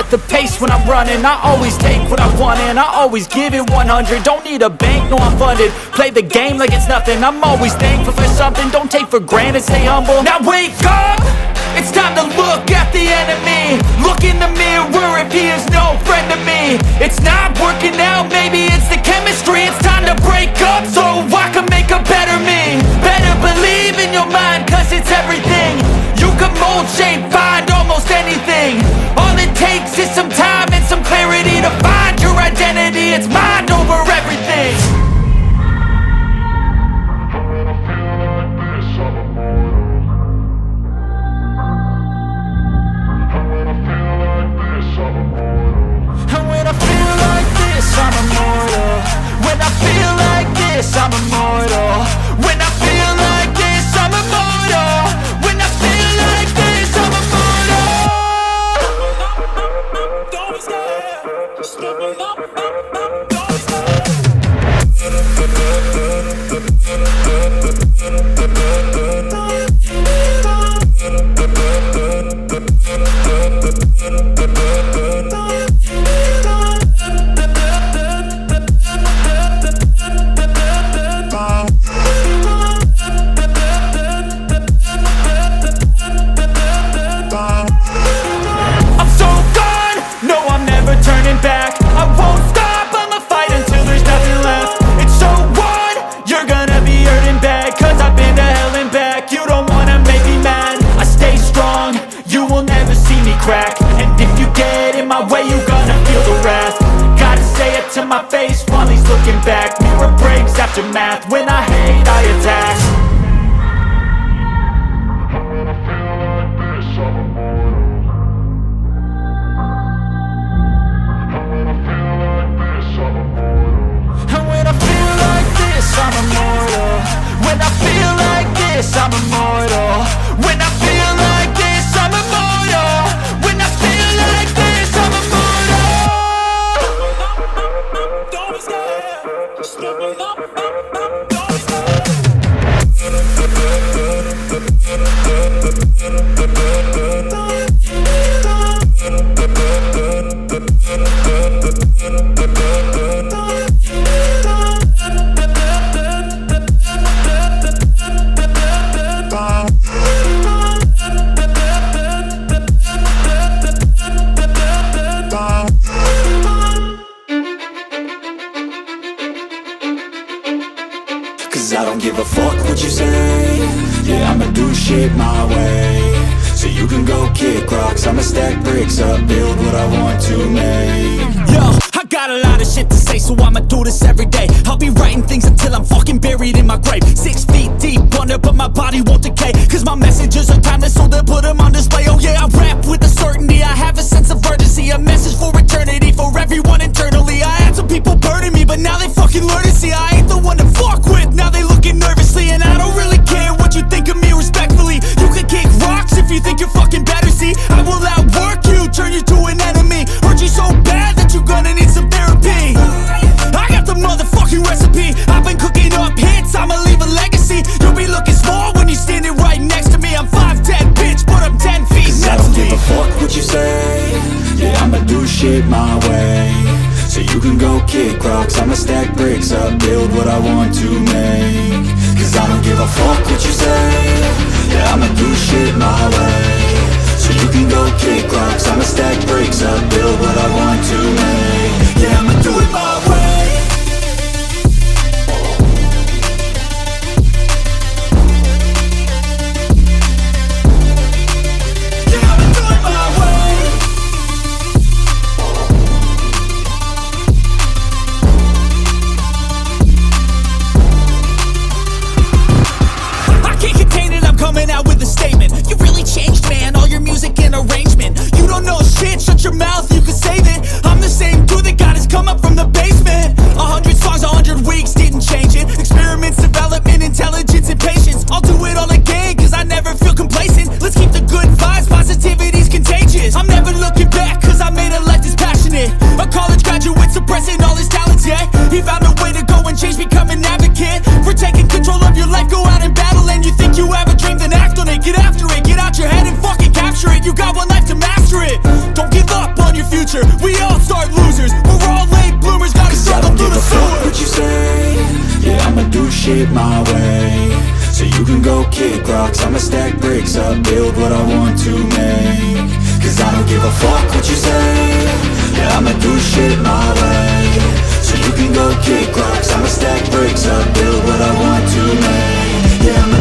set the pace when I'm running. I always take what I want and I always give it 100. Don't need a bank, no I'm funded. Play the game like it's nothing. I'm always thankful for something. Don't take for granted, stay humble. Now wake up! It's time to look at the enemy. Look in the mirror if he is no friend to me. It's not working out, maybe it's the chemistry. It's time to break up so I can make a better me. Better believe in your mind, cause it's everything. You can mold, shape, find almost anything. All it takes is some time and some clarity to find your identity. It's mind over everything. I'm immortal. When I feel like this, I'm immortal. When I feel like this, I'm immortal. When I feel like this, I'm immortal. Don't stop, stepping up, don't stop. To my face while he's looking back. Mirror breaks after math. When I hate, I attack. And when I feel like this, I'm immortal. When I feel like this, I'm immortal. When I feel like this, I'm immortal. When I feel like this, I'm immortal. Don't stop, stepping up, don't stop. I don't give a fuck what you say. Yeah, I'ma do shit my way. So you can go kick rocks, I'ma stack bricks up, build what I want to make. Yo, I got a lot of shit to say, so I'ma do this every day. I'll be writing things until I'm fucking buried in my grave. 6 feet deep under, but my body won't decay. Cause my messages are timeless, so they'll put them on display. Oh yeah, I rap with a certainty, I have a sense of urgency. A message for eternity, for everyone internally. I had some people burning me, but now they fucking learn to see I ain't the one to fuck with. Now they looking nervously, and I don't really care what you think of me respectfully. You can kick rocks if you think you're fucking better, see. I will outwork you, turn you to an enemy. Hurt you so bad that you're gonna need some therapy. I got the motherfucking recipe. I've been cooking up hits, I'ma leave a legacy. You'll be looking small when you're standing right next to me. I'm 5'10", bitch, but I'm 10 feet. Cause I don't give a fuck what you say. Yeah, I'ma do shit my way. So you can go kick rocks, I'ma stack bricks up, build what I want to make. Cause I don't give a fuck what you say. Yeah, I'ma do shit my way. So you can go kick rocks, I'ma stack bricks up, build what I want to make. Yeah, I'ma do it my way. Music and arrangement. You don't know shit, shut your mouth, you can save it. I'm the same dude that got his come up from the base. future. We all start losers, we're all late bloomers, gotta Cause I struggle don't through give the a fuck sewer. what you say. Yeah, I'ma do shit my way. So you can go kick rocks, I'ma stack bricks up, build what I want to make. Cause I don't give a fuck what you say. Yeah, I'ma do shit my way. So you can go kick rocks, I'ma stack bricks up, build what I want to make. Yeah,